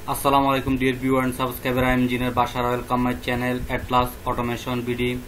Assalamu alaikum dear viewer and subscriber. I am engineer Bashar. Welcome my channel Atlas Automation BD.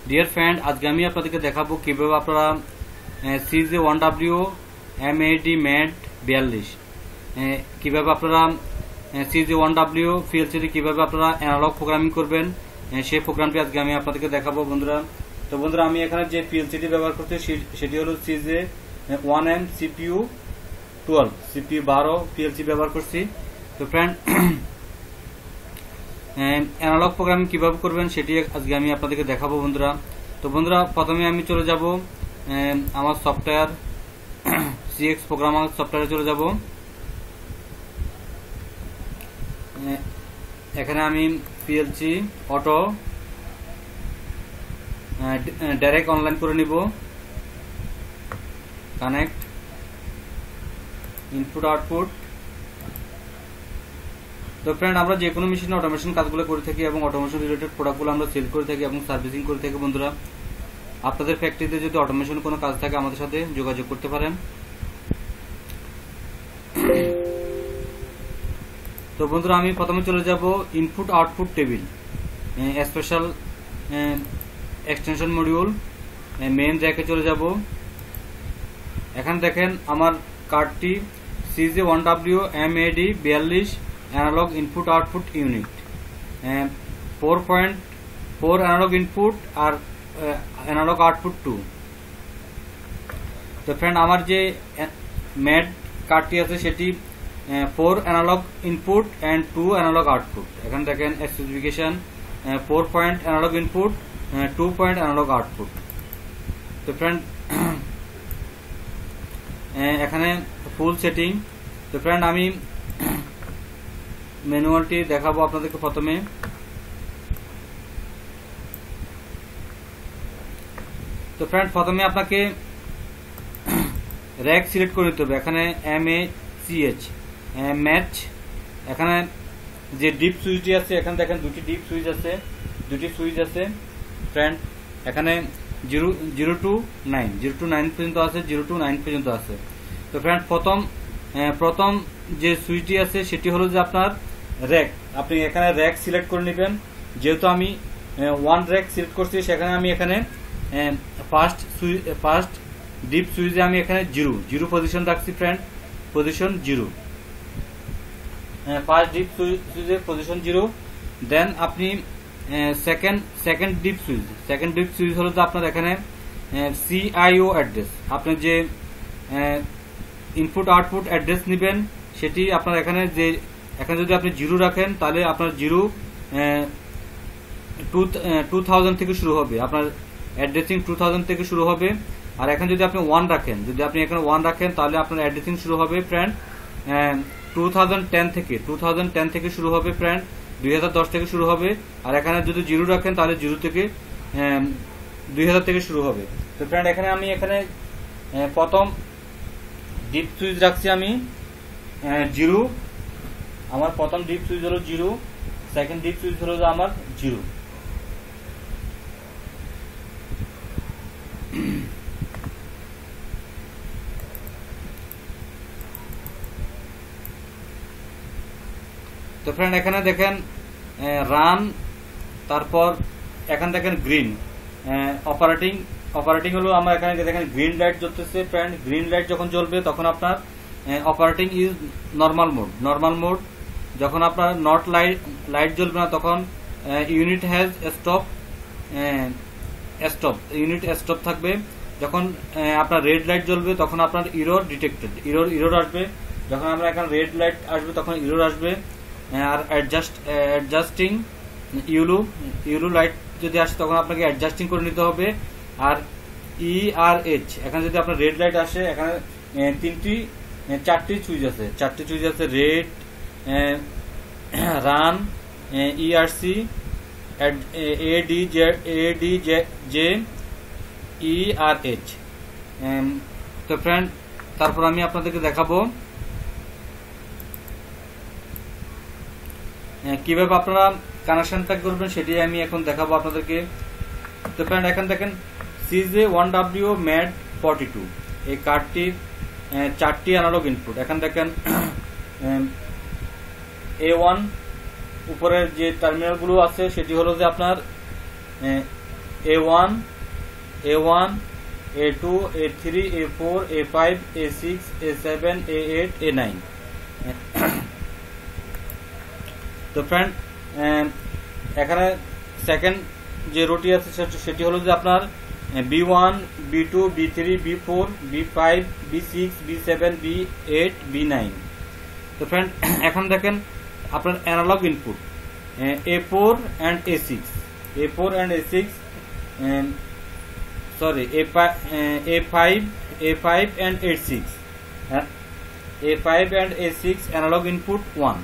Dear friend, আজকে আমি আপনাদেরকে দেখাবো কিভাবে আপনারা CJ1W MAD MAD 42 কিভাবে আপনারা CJ1W PLC তে কিভাবে আপনারা অ্যানালগ প্রোগ্রামিং করবেন সেই প্রোগ্রামটি আজকে আমি আপনাদেরকে দেখাবো বন্ধুরা। তো বন্ধুরা আমি এখানে যে PLC টি ব্যবহার করছি সেটি হলো CJ1M CPU 12 CPU 12 PLC ব্যবহার করছি। তো ফ্রেন্ড অ্যানালগ প্রোগ্রামিং কিভাবে করবেন সেটি আজকে আমি আপনাদেরকে দেখাবো বন্ধুরা। তো বন্ধুরা প্রথমে আমি চলে যাব আমার সফটওয়্যার CX প্রোগ্রামার সফটওয়্যারে চলে যাব। এখানে আমি PLC অটো ডাইরেক্ট অনলাইন করে নিব। Connect input output. তো ফ্রেন্ড আমরা যে কোনো মেশিনে অটোমেশন কাজগুলো করে থাকি এবং অটোমেশন রিলেটেড প্রোডাক্টগুলো আমরা সেল করে থাকি এবং সার্ভিসিং করে থাকি বন্ধুরা। আপনাদের ফ্যাক্টরিতে যদি অটোমেশন কোনো কাজ থাকে আমাদের সাথে যোগাযোগ করতে পারেন। তো বন্ধুরা আমি প্রথমে চলে যাব input output table special extension module main র্যাকে চলে যাব। এখানে দেখেন আমার কার্ডটি CJ1W MAD 42 analog input output unit 4.4 analog input আর analog output 2। তো ফ্রেন্ড আমার যে ম্যাড কার্ডটি আছে সেটি 4 analog input and 2 analog output। এখানে দেখেন specification 4 point analog input 2 point analog output। তো ফ্রেন্ড এখানে ফুল সেটিং। তো ফ্রেন্ড আমি ম্যানুয়ালটি দেখাবো আপনাদেরকে প্রথমে। তো ফ্রেন্ড প্রথমে আপনাকে র্যাক সিলেক্ট করে নিতে হবে। এখানে MACH ম্যাচ। এখানে যে ডিপ সুইচটি আছে এখানে দেখেন দুটি ডিপ সুইচ আছে, দুটি সুইচ আছে ফ্রেন্ড। এখানে 0 to 9 পর্যন্ত আছে, 0 to 9 পর্যন্ত আছে। তো ফ্রেন্ড প্রথম যে সুইচটি আছে সেটি হলো যে আপনার র্যাক। আপনি এখানে র্যাক সিলেক্ট করে নেবেন। যেহেতু আমি 1 র্যাক সিলেক্ট করছি সেখানে আমি এখানে ফার্স্ট ডিপ সুইচে আমি এখানে 0 পজিশন রাখছি ফ্রেন্ড, পজিশন 0। ফার্স্ট ডিপ সুইচে পজিশন 0। দেন আপনি সেকেন্ড ডিপ সুইচ হলো যে আপনার এখানে CIO অ্যাড্রেস। আপনি যে ইনপুট আউটপুট অ্যাড্রেস নেবেন সেটি আপনার এখানে যদি আপনি 0 রাখেন তাহলে আপনার 0 2000 থেকে শুরু হবে, আপনার অ্যাড্রেসিং 2000 থেকে শুরু হবে। আর এখানে যদি আপনি 1 রাখেন, এখানে 1 রাখেন তাহলে আপনার অ্যাড্রেসিং শুরু হবে ফ্রেন্ড 2010 থেকে শুরু হবে ফ্রেন্ড, 2010 থেকে শুরু হবে। আর এখানে যদি 0 রাখেন তাহলে 0 থেকে 2000 থেকে শুরু হবে। তো ফ্রেন্ড এখানে আমি প্রথম ডিপ সুইচ রাখছি আমি 0। আমার প্রথম ডিপ সুইচ হলো 0, সেকেন্ড ডিপ সুইচ হলো আমার 0। তো ফ্রেন্ড এখানে দেখেন রান, তারপর এখানে দেখেন গ্রিন অপারেটিং হলো আমার এখানে দেখেন গ্রিন লাইট জ্বলতেছে ফ্রেন্ড। গ্রিন লাইট যখন জ্বলবে তখন আপনার অপারেটিং ইজ নর্মাল মোড। যখন আপনার নট লাইট জ্বলবে না তখন ইউনিট হ্যাজ স্টপ থাকবে। যখন আপনার রেড লাইট জ্বলবে তখন আপনার ইরর ডিটেক্টেড, ইরর আসবে। যখন আমরা এখানে রেড লাইট আসবে তখন ইরর আসবে। আর অ্যাডজাস্টিং ইউলু লাইট যদি আসে তখন আপনাকে অ্যাডজাস্টিং করে নিতে হবে। আর ERH এখানে যদি আপনার রেড লাইট আসে এখানে চারটি সুইচ আছে red, run, ERC, ADJ, ERH। তো ফ্রেন্ড তারপর আমি আপনাদেরকে দেখাবো কিভাবে আপনারা কানেকশনটা করবেন সেটি আমি এখন দেখাবো আপনাদেরকে। তো ফ্রেন্ড এখানে দেখেন CJ1W MAD 42 এই কার্ডটির 4টি অ্যানালগ ইনপুট। এখানে দেখেন A1 উপরের যে টার্মিনালগুলো আছে সেটি হলো যে আপনার A1, A1, A2, A3, A4, A5, A6, A7, A8, A9। তো ফ্রেন্ড এখানে সেকেন্ড যে রোটি আছে সেটি হলো যে আপনার B1, B2, B3, B4, B5, B6, B7, B8, B9। তো ফ্রেন্ড এখন দেখেন আপনার analog input A4 and A6, A4 and A6, sorry, A5 and A6, A5 and A6 analog input 1।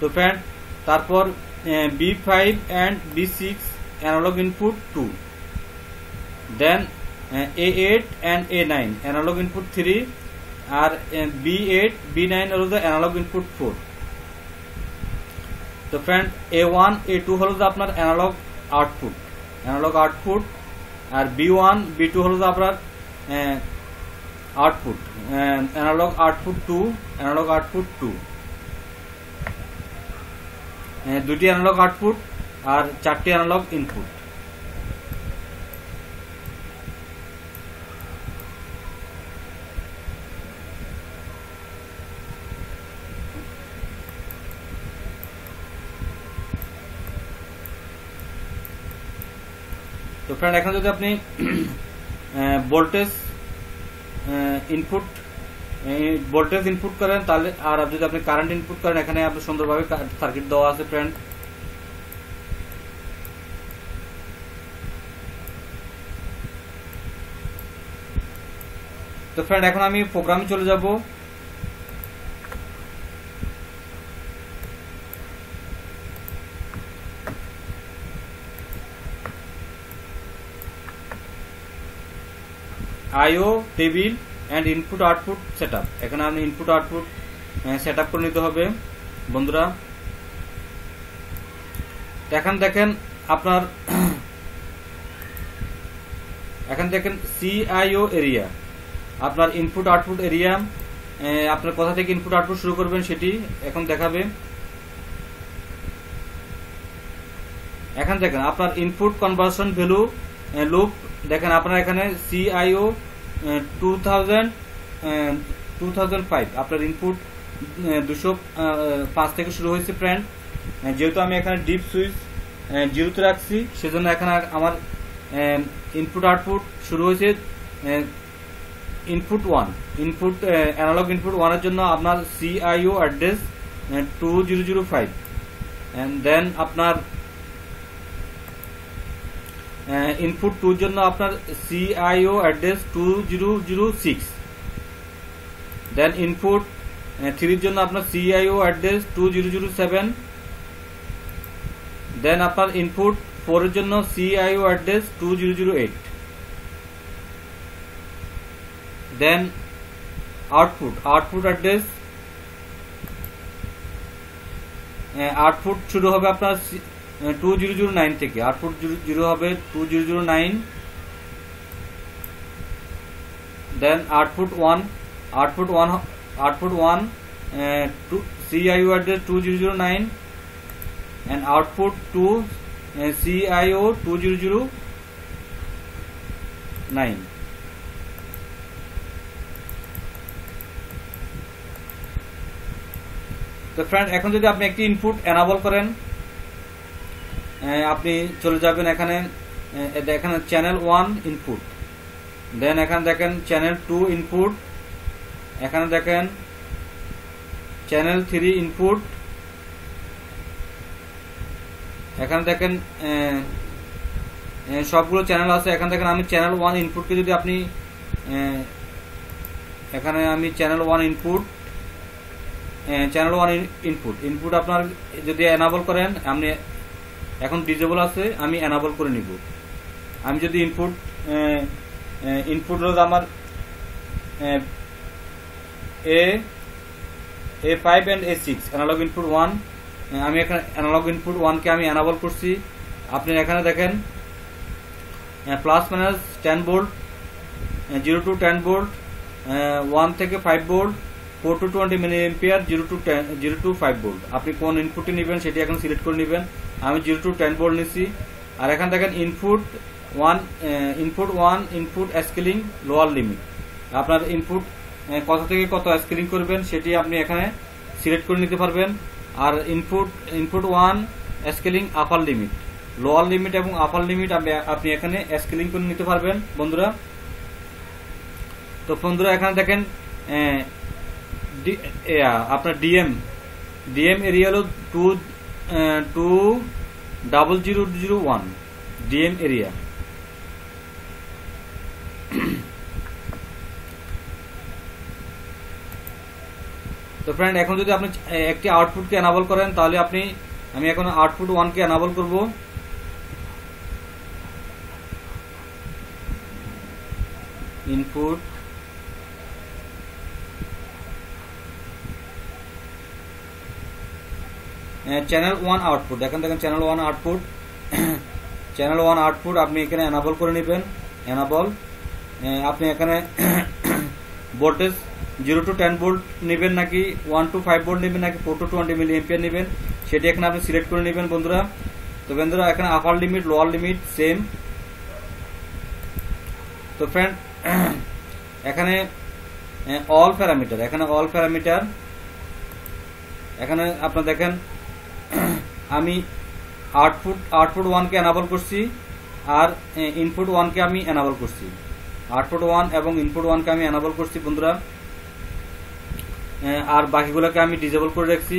তো ফ্রেন্ড তারপর B5 and B6 analog input 2, then A8 and A9 analog input 3, আর B8 B9 হলো যে analogue input 4। তো friend A1 A2 হলো যে আপনার analogue output, আর B1 B2 হলো যে আপনার আউটপুট, অ্যানালগ আউটপুট 2, দুটি অ্যানালগ আউটপুট আর 4টি অ্যানালগ ইনপুট। তো ফ্রেন্ড এখন যদি আপনি ভোল্টেজ ইনপুট করেন তাহলে, আর যদি আপনি কারেন্ট ইনপুট করেন, এখানে আপনি সুন্দরভাবে সার্কিট দেওয়া আছে ফ্রেন্ড। তো ফ্রেন্ড এখন আমি প্রোগ্রামে চলে যাব। IO table and input output setup, এখানে আপনি ইনপুট আউটপুট সেটআপ করে নিতে হবে বন্ধুরা। এখন দেখেন আপনার CIO এরিয়া, আপনার ইনপুট আউটপুট এরিয়া, আপনার কোথা থেকে ইনপুট আউটপুট শুরু করবেন সেটি এখন দেখাবে। এখন দেখেন আপনার ইনপুট কনভার্সন ভ্যালু লুপ, দেখেন আপনার এখানে CIO 2005 আপনার ইনপুট 205 থেকে শুরু হয়েছে ফ্রেন্ড। যেহেতু আমি এখানে ডিপ সুইচ 0 তে রাখছি, সেজন্য এখানে আমার ইনপুট আউটপুট শুরু হয়েছে ইনপুট 1, অ্যানালগ ইনপুট 1 এর জন্য আপনার CIO অ্যাড্রেস 2005, এন্ড দেন আপনার ইনপুট 2 এর জন্য আপনার CIO অ্যাড্রেস 2006, দেন ইনপুট 3 এর জন্য আপনার CIO অ্যাড্রেস 2007, দেন আপনার ইনপুট 4 এর জন্য CIO অ্যাড্রেস 2008, দেন আউটপুট অ্যাড্রেস, আউটপুট শুরু হবে আপনার 2009 থেকে, আউটপুট 0 হবে 2009, দেন output 1 CIO address 2009 and output 2 CIO 2009। তো ফ্রেন্ড এখন যদি আপনি একটি ইনপুট এনাবল করেন, আপনি চলে যাবেন এখানে দেখেন চ্যানেল 1 ইনপুট, দেন এখানে দেখেন চ্যানেল 2 ইনপুট, এখানে দেখেন চ্যানেল 3 ইনপুট, এখানে দেখেন সবগুলো চ্যানেল আছে। এখানে দেখেন আমি চ্যানেল 1 ইনপুটকে যদি আপনি এখানে আমি চ্যানেল 1 ইনপুট আপনার যদি এনাবল করেন, আপনি এখন ডিজেবল আছে, আমি এনাবল করে নিব। আমি যদি ইনপুট হলো আমার A5 and A6 analog input 1, আমি এখানে অ্যানালগ ইনপুট 1 কে আমি এনাবল করছি। আপনি এখানে দেখেন plus minus 10 volt, 0 to 10 volt, 1 থেকে 5 volt, 4 to 20 milli ampere 0 to 5 volt. আপনি কোন ইনপুটটি নেবেন সেটি এখন সিলেক্ট করে নেবেন। আমি 0 to 10 ভোল্ট নিচ্ছি। আর এখানে দেখেন input 1 input scaling lower limit. আপনার ইনপুট কত থেকে কত স্কেলিং করবেন সেটি আপনি এখানে সিলেক্ট করে নিতে পারবেন। আর input 1 scaling upper limit, lower limit এবং আপার লিমিট আপনি এখানে স্কেলিং করে নিতে পারবেন বন্ধুরা। তো বন্ধুরা এখানে দেখেন আপনার ডিএম এরিয়া হলো 20001 ডিএম এরিয়া। তো ফ্রেন্ড এখন যদি আপনি একটি আউটপুটকে এনাবল করেন তাহলে আমি এখন আউটপুট 1 কে এনাবল করব। ইনপুট চ্যানেল 1 আউটপুট, দেখেন চ্যানেল 1 আউটপুট চ্যানেল 1 আউটপুট আপনি এখানে এনাবল করে নেবেন। এনাবল আপনি এখানে ভোল্টেজ 0 to 10 ভোল্ট নেবেন নাকি 1 to 5 ভোল্ট নেবেন নাকি 4 to 20 মিলি এম্পিয়ার নেবেন সেটি এখানে আপনি সিলেক্ট করে নেবেন বন্ধুরা। তো বন্ধুরা এখানে আপার লিমিট লোয়ার লিমিট সেম। তো ফ্রেন্ড এখানে অল প্যারামিটার, এখানে আপনার দেখেন আমি আউটপুট 1 কে এনাবল করছি আর ইনপুট 1 কে আমি এনাবল করছি। আউটপুট 1 এবং ইনপুট 1 কে আমি এনাবল করছি বন্ধুরা, আর বাকিগুলোকে আমি ডিসেবল করে রাখছি।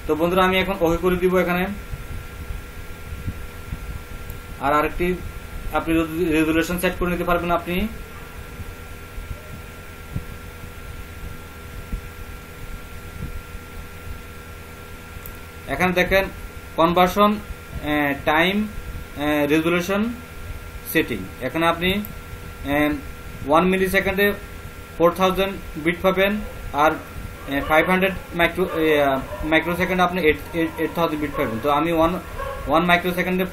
তো বন্ধুরা আমি এখন ওকে করে দিব এখানে। আর আরেকটি আপনি রেজুলেশন সেট করে নিতে পারবেন আপনি। এখানে দেখেন কনভার্সন টাইম রেজুলেশন সেটিং, এখানে আপনি 1 মিলি সেকেন্ডে 4000 বিট পাবেন আর 500 মাইক্রো সেকেন্ডে আপনি 8000 বিট পাবেন। তো আমি 1 মাইক্রো সেকেন্ডে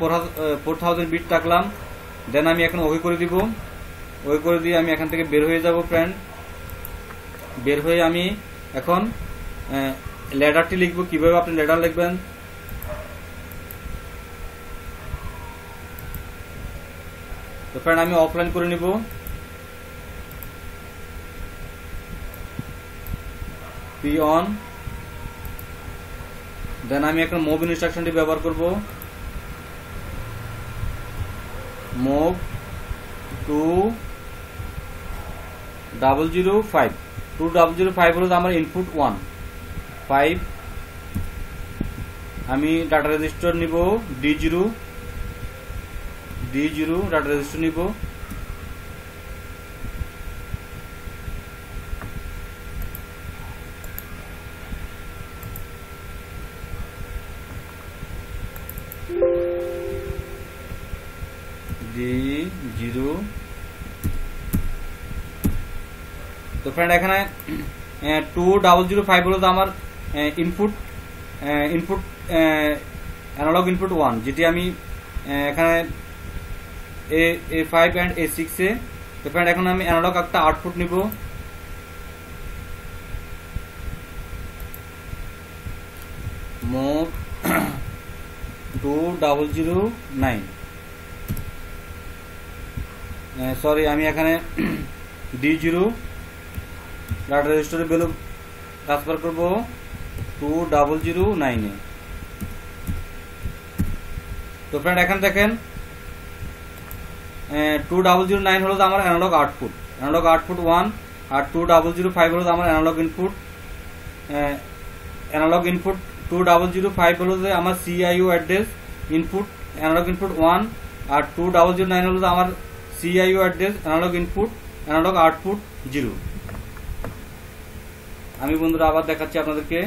4000 বিট রাখলাম। দেন আমি এখন ওকে করে দিব। ওকে করে দিয়ে আমি এখান থেকে বের হয়ে যাব ফ্রেন্ড। বের হয়ে আমি এখন ল্যাডারটি লিখব। কিভাবে আপনি ল্যাডার লিখবেন, তো ফ্রেন্ড আমি অফলাইন করে নিব। পি অন, দেন আমি এখন মুভ ইনস্ট্রাকশনটি ব্যবহার করব। মুভ 2005 2005 হলো আমার ইনপুট 1 5। আমি ডাটা রেজিস্টার নিব D0 ডাটা রেজিস্টার নিব। D0। তো ফ্রেন্ড এখানে 2005 হলো আমার ইনপুট অ্যানালগ ইনপুট 1, যেটি আমি এখানে A5 and A6 এ। তো ফ্রেন্ড এখন আমি অ্যানালগ একটা আউটপুট নিব। মুভ 2009, সরি আমি এখানে D0 ডাটা রেজিস্টারের ভ্যালু ট্রান্সফার করব 2009 এ। তো ফ্রেন্ড এখানে দেখেন 2009 হলো আমার অ্যানালগ আউটপুট 1 আর 2005 হলো আমার অ্যানালগ ইনপুট 2005 হলো আমার CIO address input analog input 1 আর 2009 হলো আমার CIO অ্যাড্রেস অ্যানালগ আউটপুট 0। আমি বন্ধুরা আবার দেখাচ্ছি আপনাদেরকে।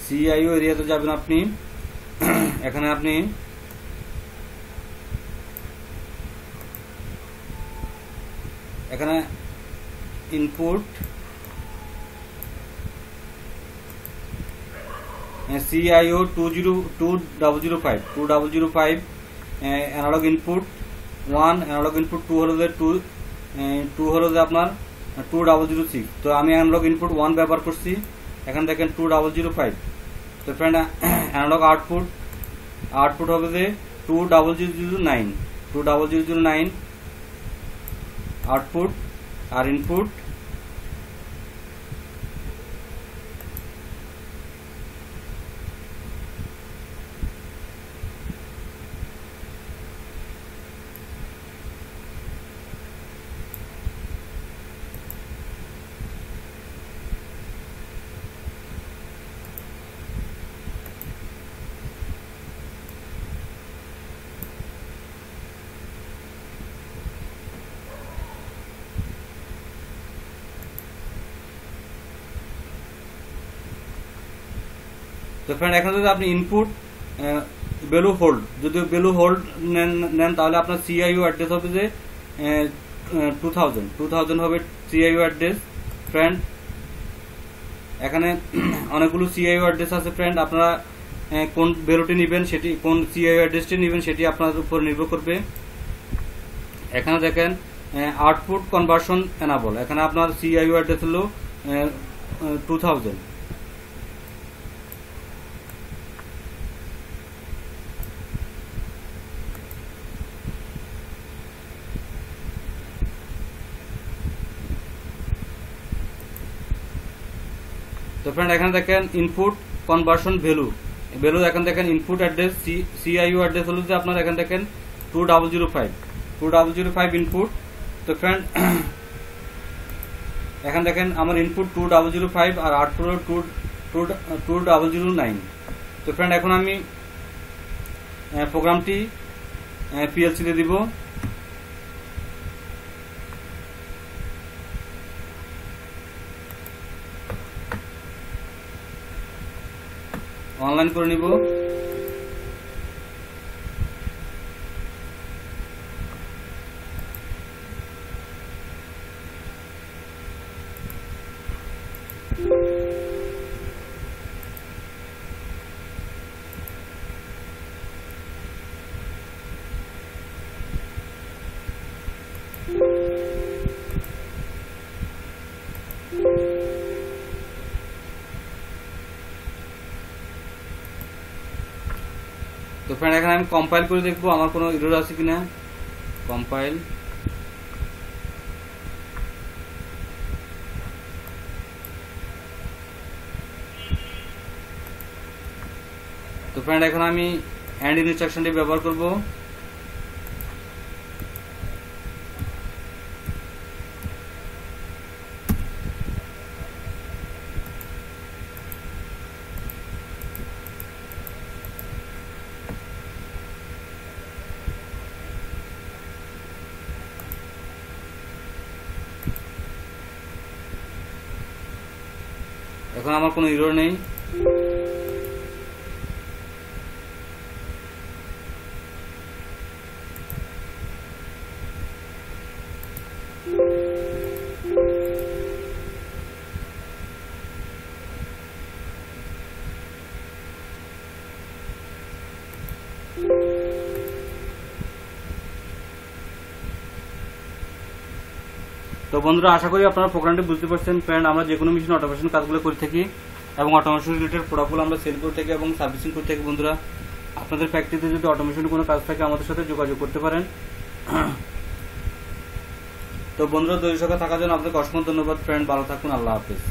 সিআইও এরিয়াতে যাবেন আপনি। এখানে আপনি এখানে input CIO 2005 analog input 1, analog input 2 হলো যে 2 হলো যে আপনার 2006। তো আমি অ্যানালগ ইনপুট 1 ব্যবহার করছি। এখানে দেখেন 2005। তো ফ্রেন্ড অ্যানালগ আউটপুট হবে যে 2009 আউটপুট। আর ইনপুট তো ফ্রেন্ড এখানে যদি আপনি ইনপুট ভ্যালু হোল্ড, যদি ভ্যালু হোল্ড নেন তাহলে আপনার সিআইও অ্যাড্রেস হবে যে 2000 হবে সিআইও অ্যাড্রেস। ফ্রেন্ড এখানে অনেকগুলো সিআইও অ্যাড্রেস আছে ফ্রেন্ড, আপনারা কোন ভ্যালুটি নেবেন সেটি, কোন সিআইও অ্যাড্রেসটি নেবেন সেটি আপনার উপর নির্ভর করবে। এখানে দেখেন আউটপুট কনভার্সন এনাবল, এখানে আপনার সিআইও অ্যাড্রেস হলো 2000। তো ফ্রেন্ড এখানে দেখেন ইনপুট কনভার্সন ভ্যালু এখানে দেখেন ইনপুট অ্যাড্রেস সিআইও অ্যাড্রেস হলো যে আপনার এখানে দেখেন 2005 ইনপুট। তো ফ্রেন্ড এখানে দেখেন আমার ইনপুট 2005 আর আউটপুট হলো 2009। তো ফ্রেন্ড এখন আমি প্রোগ্রামটি পিএলসি তে দিব। অনলাইন করে নিব। তো ফ্রেন্ড এখানে আমি কম্পাইল করে দেখবো আমার কোনো এরর আছে কিনা। কম্পাইল। তো ফ্রেন্ড এখন আমি এন্ড ইনস্ট্রাকশনটি ব্যবহার করব। এখন আমার কোনো এরর নেই। তো বন্ধুরা আশা করি আপনারা প্রোগ্রামটি বুঝতে পারছেন। ফ্রেন্ড আমরা যে কোনো মেশিন অটোমেশন কাজগুলো করে থাকি এবং অটোমেশন রিলেটেড প্রোডাক্টগুলো আমরা সেল করে থাকি এবং সার্ভিসিং করে থাকি। বন্ধুরা আপনাদের ফ্যাক্টরিতে যদি অটোমেশন কোনো কাজ থাকে আমাদের সাথে যোগাযোগ করতে পারেন। তো বন্ধুরা দর্শক থাকার জন্য আপনাকে অসংখ্য ধন্যবাদ। ফ্রেন্ড ভালো থাকুন, আল্লাহ হাফেজ।